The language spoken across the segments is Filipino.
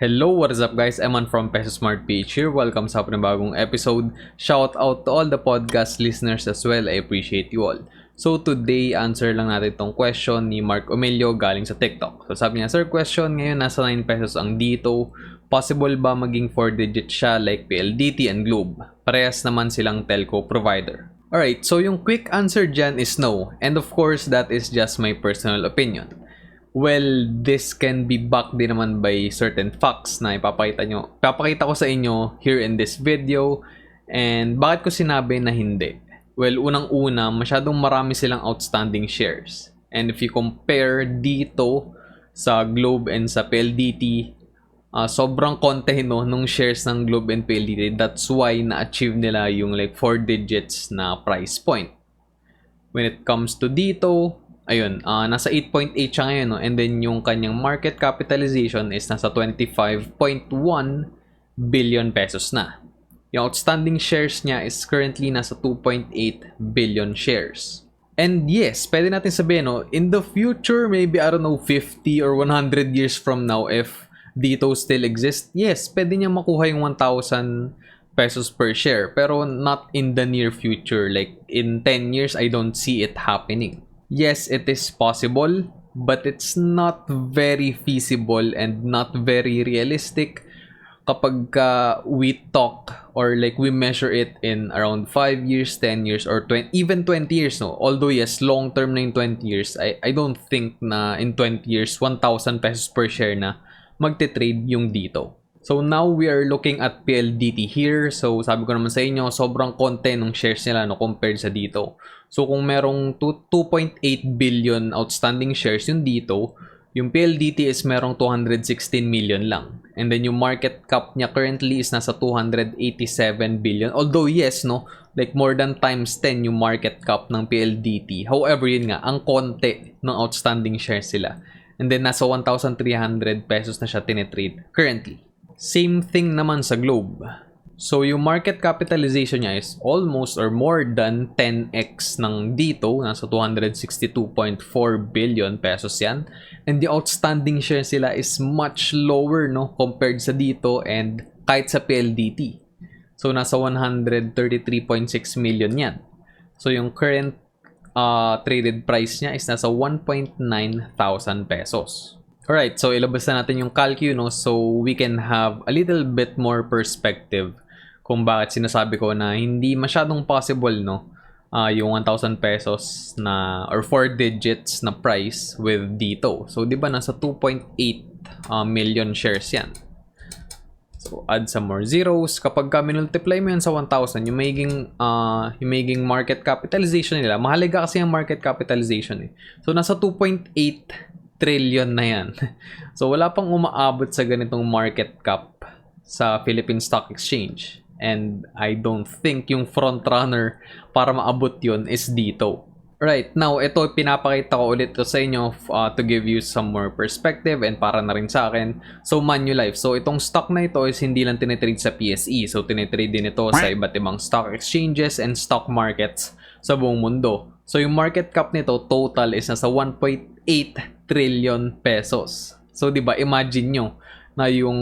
Hello, what is up guys? Eman from Peso Smart PH here. Welcome sa panibagong episode. Shout out to all the podcast listeners as well. I appreciate you all. So today, answer lang natin itong question ni Mark Omelio galing sa TikTok. So sabi niya, Sir, question, ngayon nasa 9 pesos ang DITO. Possible ba maging 4 digit siya like PLDT and Globe? Parehas naman silang telco provider. Alright, so yung quick answer dyan is no. And of course, that is just my personal opinion. Well, this can be backed din naman by certain facts na ipapakita ko sa inyo here in this video. And bakit ko sinabi na hindi? Well, unang-una, masyadong marami silang outstanding shares. And if you compare dito sa Globe and sa PLDT, sobrang konti nung shares ng Globe and PLDT. That's why na-achieve nila yung like 4 digits na price point. When it comes to dito, ayun, nasa 8.8 siya ngayon, no? And then yung kanyang market capitalization is nasa 25.1 billion pesos na. Yung outstanding shares niya is currently nasa 2.8 billion shares. And yes, pwede natin sabihin, no, in the future, maybe, I don't know, 50 or 100 years from now, if DITO still exists, yes, pwede niya makuha yung 1,000 pesos per share. Pero not in the near future. Like, in 10 years, I don't see it happening. Yes, it is possible, but it's not very feasible and not very realistic kapag we talk or like we measure it in around 5 years, 10 years, or 20, even 20 years. No? Although yes, long term na yung 20 years, I don't think na in 20 years, 1,000 pesos per share na magte-trade yung dito. So now we are looking at PLDT here. So sabi ko naman sa inyo, sobrang konti ng shares nila no, compared sa dito. So kung merong 2.8 billion outstanding shares yung dito, yung PLDT is merong 216 million lang. And then yung market cap niya currently is nasa 287 billion. Although yes, no, like more than times 10 yung market cap ng PLDT. However, yun nga, ang konti ng outstanding shares sila. And then nasa 1,300 pesos na siya tinetrade currently. Same thing naman sa Globe. So, yung market capitalization niya is almost or more than 10x ng dito. Nasa 262.4 billion pesos yan. And the outstanding shares sila is much lower, no, compared sa dito and kahit sa PLDT. So, nasa 133.6 million yan. So, yung current traded price niya is nasa 1.9 thousand pesos. Alright, so ilabas na natin yung calcu, no? So we can have a little bit more perspective kung bakit sinasabi ko na hindi masyadong possible, no? Yung 1,000 pesos na or 4 digits na price with dito. So di ba nasa 2.8 million shares yan. So add some more zeros. Kapag multiply mo yan sa 1,000, yung magiging market capitalization nila, mahalaga kasi yung market capitalization eh. So nasa 2.8 trillion na yan. So, wala pang umaabot sa ganitong market cap sa Philippine Stock Exchange. And I don't think yung frontrunner para maabot yun is dito. Right, now, ito pinapakita ko ulit to sa inyo to give you some more perspective and para na rin sa akin. So, Manulife. So, itong stock na ito is hindi lang tinitrade sa PSE. So, tinitrade din ito sa iba't ibang stock exchanges and stock markets sa buong mundo. So, yung market cap nito total is nasa 1.8 trillion pesos. So, di ba, imagine nyo na yung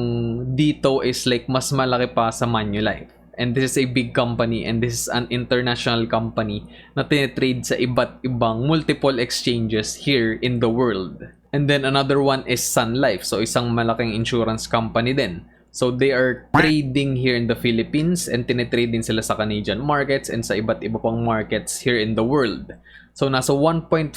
dito is like mas malaki pa sa Manulife. And this is a big company and this is an international company na tinitrade sa iba't ibang multiple exchanges here in the world. And then another one is Sun Life. So, isang malaking insurance company din. So, they are trading here in the Philippines and tinitrade din sila sa Canadian markets and sa iba't iba pang markets here in the world. So, nasa 1.4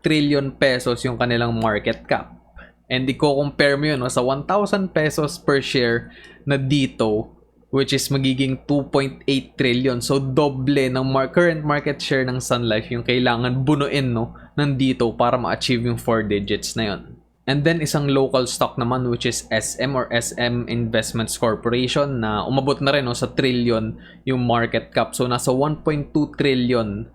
trillion pesos yung kanilang market cap. And i-compare mo yun, no, sa 1,000 pesos per share na dito, which is magiging 2.8 trillion. So, doble ng current market share ng Sun Life yung kailangan bunuin, no, ng dito para ma-achieve yung 4 digits na yun. And then, isang local stock naman which is SM or SM Investments Corporation na umabot na rin, no, sa trillion yung market cap. So, nasa 1.2 trillion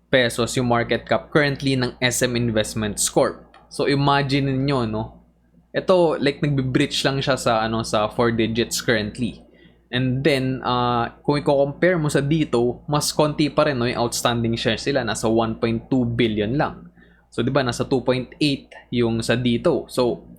pesos yung market cap currently ng SM Investments Corp. So, imagine niyo, no? Ito, like, nagbe-breach lang siya sa 4 digits currently. And then, kung i-compare mo sa dito, mas konti pa rin, no, yung outstanding shares sila. Nasa 1.2 billion lang. So, di ba, nasa 2.8 yung sa dito. So,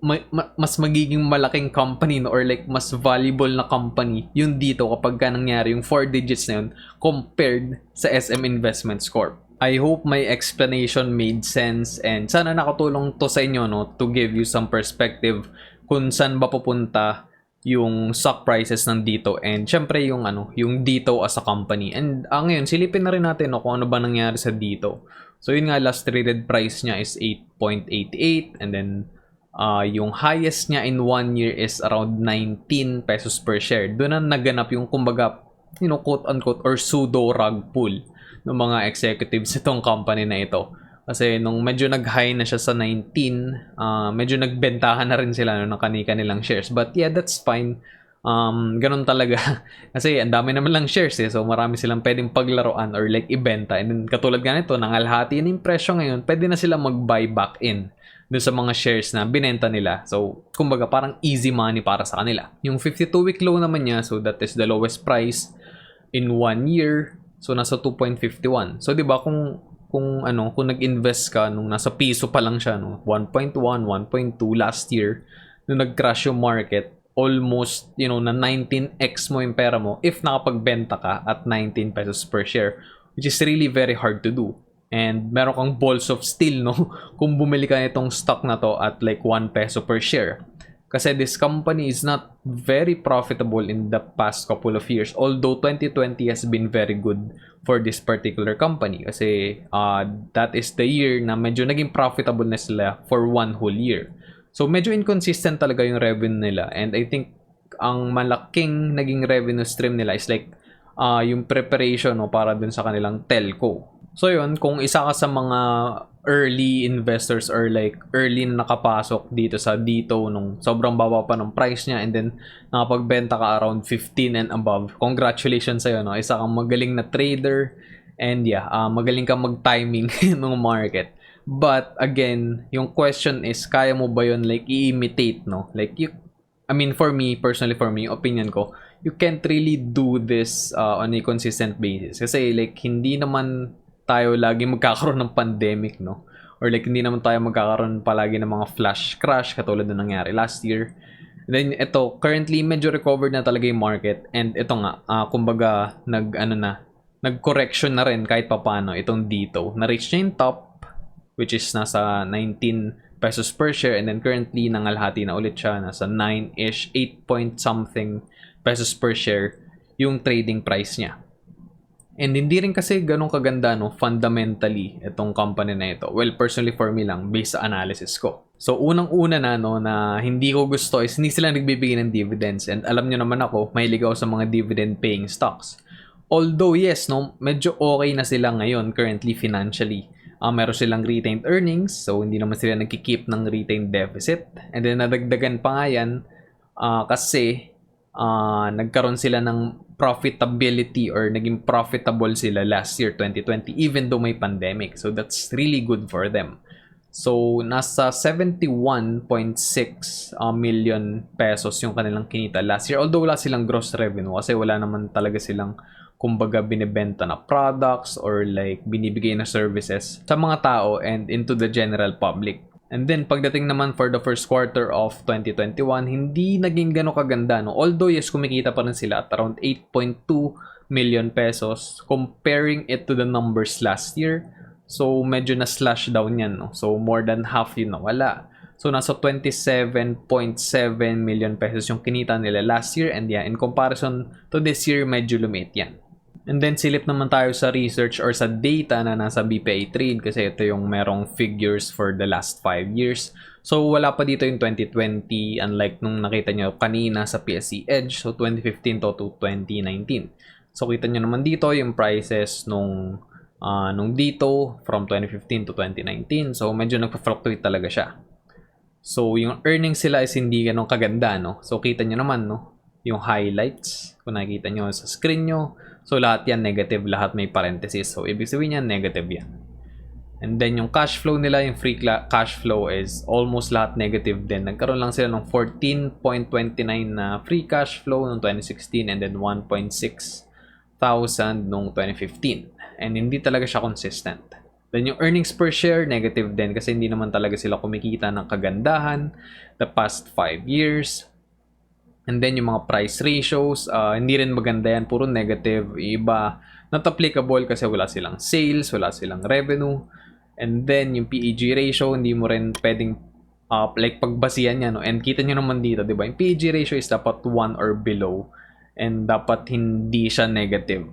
mas magiging malaking company, no, or like mas valuable na company yung dito kapag ka nangyari yung 4 digits na yun compared sa SM Investments Corp. I hope my explanation made sense and sana nakatulong to sa inyo, no, to give you some perspective kung saan ba pupunta yung stock prices ng dito and syempre yung dito as a company. And ngayon silipin na rin natin, no, kung ano ba nangyari sa dito. So yun nga, last traded price niya is 8.88 and then yung highest niya in 1 year is around 19 pesos per share. Doon na naganap yung kumbaga, quote unquote or pseudo rug pull ng mga executives itong company na ito. Kasi nung medyo nag-high na siya sa 19, medyo nagbentahan na rin sila ng kanilang shares. But yeah, that's fine. Ganun talaga. Kasi ang dami naman lang shares eh. So marami silang pwedeng paglaruan or like ibenta. And then katulad ganito, nangalhati yung presyo ngayon, pwede na sila mag-buy back in dun sa mga shares na binenta nila. So, kumbaga parang easy money para sa kanila. Yung 52-week low naman niya, so that is the lowest price in 1 year. So, nasa 2.51. So, di ba kung nag-invest ka nung nasa piso pa lang siya, no? 1.1, 1.2 last year, nung nag-crash yung market, almost, na 19x mo yung pera mo if nakapagbenta ka at 19 pesos per share, which is really very hard to do. And meron kang balls of steel, no? Kung bumili ka nitong stock na to at like 1 peso per share. Kasi this company is not very profitable in the past couple of years. Although 2020 has been very good for this particular company. Kasi that is the year na medyo naging profitable na sila for 1 whole year. So medyo inconsistent talaga yung revenue nila. And I think ang malaking naging revenue stream nila is like yung preparation, no, para dun sa kanilang telco. So yun, kung isa ka sa mga early investors or like early na nakapasok dito sa dito nung sobrang baba pa ng price niya and then nakapagbenta ka around 15 and above, congratulations sa'yo, no? Isa kang magaling na trader and yeah, magaling kang mag-timing ng market. But again, yung question is, kaya mo ba yun like i-imitate, no? Like for me, personally for me, opinion ko, you can't really do this on a consistent basis. Kasi like hindi naman tayo lagi magkakaroon ng pandemic, no? Or like hindi naman tayo magkakaroon palagi ng mga flash crash katulad na nangyari last year. And then ito, currently medyo recovered na talaga yung market and ito nga, kumbaga nag-correction na rin kahit papaano itong dito. Na-reach niya yung top, which is nasa 19 pesos per share and then currently nangalhati na ulit siya, nasa 9-ish, 8 point something pesos per share yung trading price niya. And hindi rin kasi ganun kaganda, no, fundamentally itong company na ito. Well, personally for me lang, based sa analysis ko. So, unang-una na hindi ko gusto is hindi sila nagbibigay ng dividends. And alam nyo naman ako, mahilig ako sa mga dividend-paying stocks. Although, yes, no, medyo okay na sila ngayon, currently financially. Meron silang retained earnings, so hindi naman sila nagkikeep ng retained deficit. And then, nadagdagan pa nga yan kasi nagkaroon sila ng profitability or naging profitable sila last year 2020 even though may pandemic. So that's really good for them. So nasa 71.6 million pesos yung kanilang kinita last year. Although wala silang gross revenue kasi wala naman talaga silang kumbaga binibenta na products or like binibigay na services sa mga tao and into the general public. And then, pagdating naman for the first quarter of 2021, hindi naging gano'ng kaganda, no? Although, yes, kumikita pa rin sila at around 8.2 million pesos comparing it to the numbers last year. So, medyo na-slash down yan, no? So, more than half yun nawala. So, nasa 27.7 million pesos yung kinita nila last year. And yeah, in comparison to this year, medyo lumit yan. And then silip naman tayo sa research or sa data na nasa BPI Trade kasi ito yung merong figures for the last 5 years. So wala pa dito yung 2020 unlike nung nakita nyo kanina sa PSE Edge. So 2015 to 2019. So kita nyo naman dito yung prices nung dito from 2015 to 2019. So medyo nagpa-fluctuate talaga siya. So yung earnings sila is hindi ganun kaganda, no? So kita nyo naman, no? Yung highlights, kung nakikita nyo sa screen nyo. So, lahat yan negative, lahat may parenthesis. So, ibig sabihin yan, negative yan. And then, yung cash flow nila, yung free cash flow is almost lahat negative din. Nagkaroon lang sila ng 14.29 na free cash flow noong 2016 and then 1.6 thousand noong 2015. And hindi talaga siya consistent. Then yung earnings per share, negative din kasi hindi naman talaga sila kumikita ng kagandahan the past 5 years. And then yung mga price ratios, hindi rin maganda yan, puro negative. Iba, not applicable kasi wala silang sales, wala silang revenue. And then yung PEG ratio, hindi mo rin pwedeng like pagbasihan niya, no? And kita nyo naman dito, di ba? Yung PEG ratio is dapat 1 or below. And dapat hindi siya negative.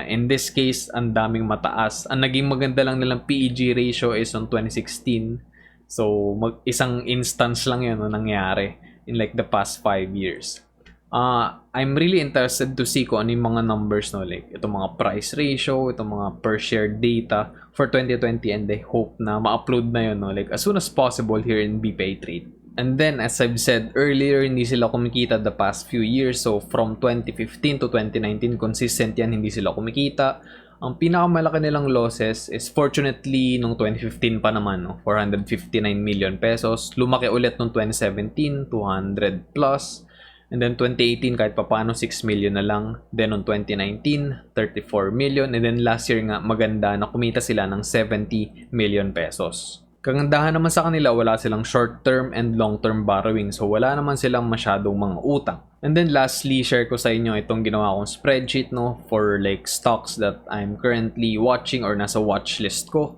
In this case, ang daming mataas. Ang naging maganda lang nilang PEG ratio is on 2016. So, isang instance lang yun no, nangyari in like the past 5 years. I'm really interested to see kung ano yung mga numbers, no? Like, itong mga price ratio, itong mga per share data for 2020, and I hope na ma-upload na yun, no? Like, as soon as possible here in BPI Trade. And then, as I've said earlier, hindi sila kumikita the past few years. So, from 2015 to 2019, consistent yan, hindi sila kumikita. Ang pinakamalaki nilang losses is fortunately nung 2015 pa naman, no? 459 million pesos. Lumaki ulit nung 2017, 200 plus. And then 2018, kahit papano 6 million na lang. Then on 2019, 34 million. And then last year nga, maganda na kumita sila ng 70 million pesos. Kagandahan naman sa kanila, wala silang short-term and long-term borrowing. So, wala naman silang masyadong mga utang. And then lastly, share ko sa inyo itong ginawa kong spreadsheet, no, for like stocks that I'm currently watching or nasa watch list ko.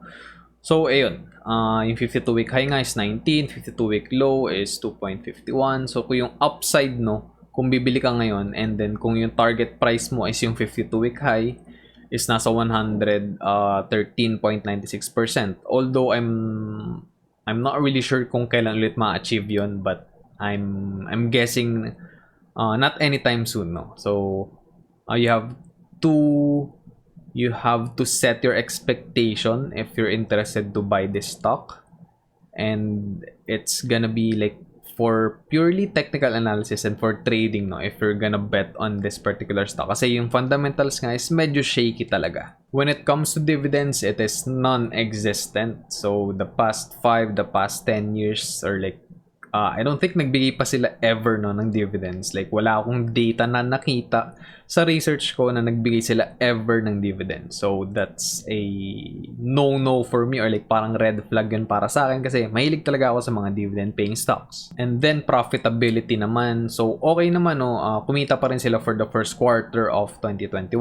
So, ayun. Yung 52-week high nga is 19, 52-week low is 2.51. So, kung yung upside, no, kung bibili ka ngayon, and then kung yung target price mo is yung 52-week high, is nasa 113.96%. Although I'm not really sure kung kailan ulit ma-achieve yon, but I'm guessing not anytime soon, no. So you have to set your expectation if you're interested to buy this stock, and it's gonna be like for purely technical analysis and for trading, no, if you're gonna bet on this particular stock. Kasi yung fundamentals nga is medyo shaky talaga. When it comes to dividends, it is non-existent. So, the past 5, the past 10 years, or like, I don't think nagbigay pa sila ever, no, ng dividends. Like, wala akong data na nakita sa research ko na nagbigay sila ever ng dividends. So, that's a no-no for me, or like parang red flag yun para sa akin kasi mahilig talaga ako sa mga dividend-paying stocks. And then, profitability naman. So, okay naman, no, kumita pa rin sila for the first quarter of 2021.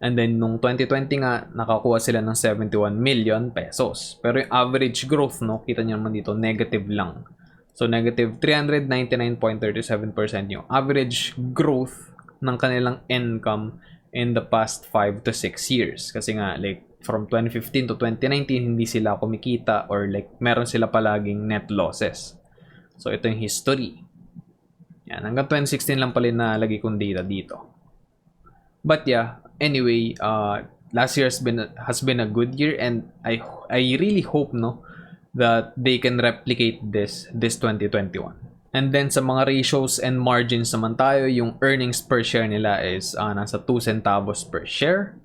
And then, nung 2020 nga, nakakuha sila ng 71 million pesos. Pero yung average growth, no, kita nyo naman dito, negative lang. So, negative 399.37% yung average growth ng kanilang income in the past 5 to 6 years. Kasi nga, like, from 2015 to 2019, hindi sila kumikita or like, meron sila palaging net losses. So, ito yung history. Yan, hanggang 2016 lang pala nalagay kong data dito. But yeah, anyway, last year has been a good year, and I really hope, no, that they can replicate this 2021. And then sa mga ratios and margins naman tayo, yung earnings per share nila is nasa 2 centavos per share.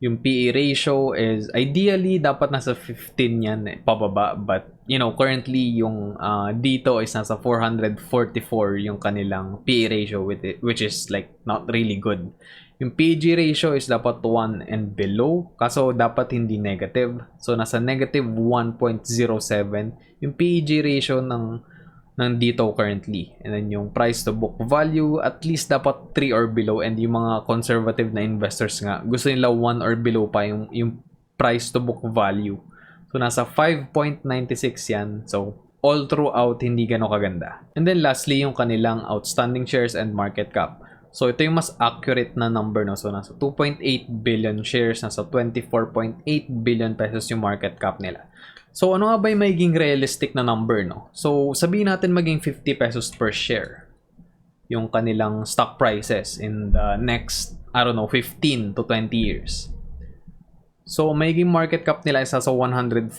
Yung PE ratio is ideally dapat nasa 15 yan pababa, but you know, currently yung dito is nasa 444 yung kanilang PE ratio which is like not really good. Yung PEG ratio is dapat 1 and below, kaso dapat hindi negative. So nasa negative 1.07 yung PEG ratio ng dito currently. And then yung price to book value, at least dapat 3 or below, and yung mga conservative na investors nga, gusto nila 1 or below pa yung price to book value. So nasa 5.96 yan. So all throughout, hindi gano'ng kaganda. And then lastly, yung kanilang outstanding shares and market cap. So, ito yung mas accurate na number, no? So, nasa 2.8 billion shares, nasa 24.8 billion pesos yung market cap nila. So, ano nga ba yung magiging realistic na number, no? So, sabihin natin maging 50 pesos per share yung kanilang stock prices in the next, I don't know, 15 to 20 years. So, magiging market cap nila is nasa 140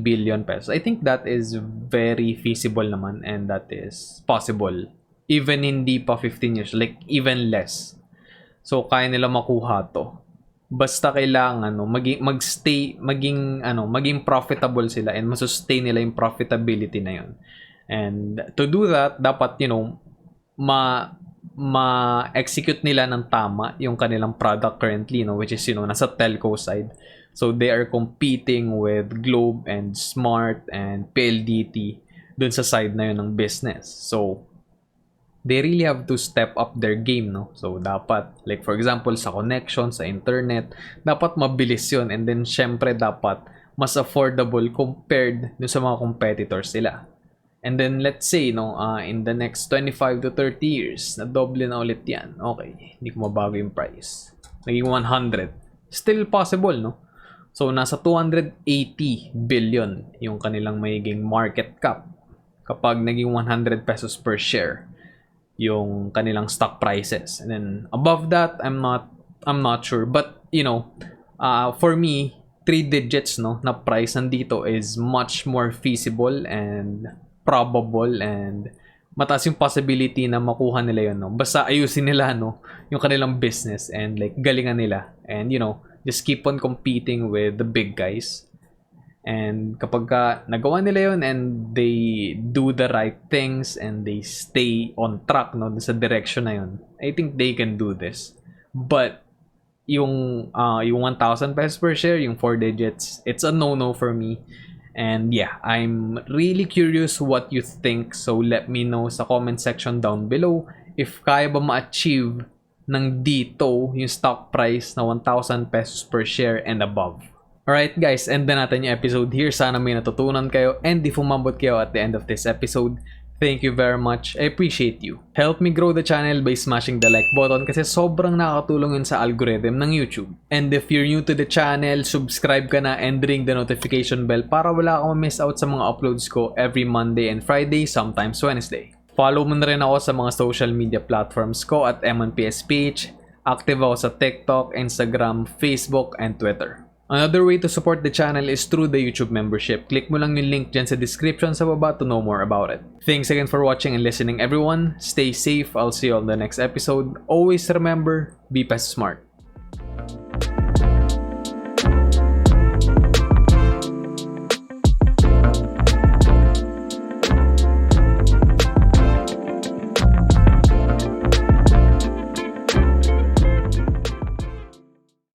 billion pesos. I think that is very feasible naman, and that is possible. Even hindi pa 15 years, like even less. So, kaya nila makuha to. Basta kailangan maging profitable sila and masustain nila yung profitability na yun. And to do that, dapat, ma-execute nila ng tama yung kanilang product currently, which is, nasa telco side. So they are competing with Globe and Smart and PLDT dun sa side na yun ng business. So they really have to step up their game, no? So dapat, like for example, sa connection, sa internet, dapat mabilis yun. And then syempre dapat mas affordable compared dun sa mga competitors nila. And then let's say in the next 25 to 30 years, na doble na ulit yan. Okay, hindi ko mabago yung price. Naging 100. Still possible, no? So nasa 280 billion yung kanilang magiging market cap kapag naging 100 pesos per share yung kanilang stock prices. And then above that, I'm not sure, but for me, 3 digits na price nandito is much more feasible and probable, and mataas yung possibility na makuha nila yun, basta ayusin nila yung kanilang business and like galingan nila, and just keep on competing with the big guys. And kapag nagawa nila yun and they do the right things and they stay on track sa direction na yun, I think they can do this. But yung 1,000 pesos per share, yung 4 digits, it's a no-no for me. And yeah, I'm really curious what you think. So let me know sa comment section down below if kaya ba ma-achieve ng DITO yung stock price na 1,000 pesos per share and above. Alright guys, end na natin yung episode here. Sana may natutunan kayo and if umabot kayo at the end of this episode, thank you very much. I appreciate you. Help me grow the channel by smashing the like button kasi sobrang nakakatulong yun sa algorithm ng YouTube. And if you're new to the channel, subscribe ka na and ring the notification bell para wala kang ma-miss out sa mga uploads ko every Monday and Friday, sometimes Wednesday. Follow mo na rin ako sa mga social media platforms ko at M1PSPH. Active ako sa TikTok, Instagram, Facebook, and Twitter. Another way to support the channel is through the YouTube membership. Click mo lang yung link dyan sa description sa baba to know more about it. Thanks again for watching and listening everyone. Stay safe. I'll see you on the next episode. Always remember, be Peso smart.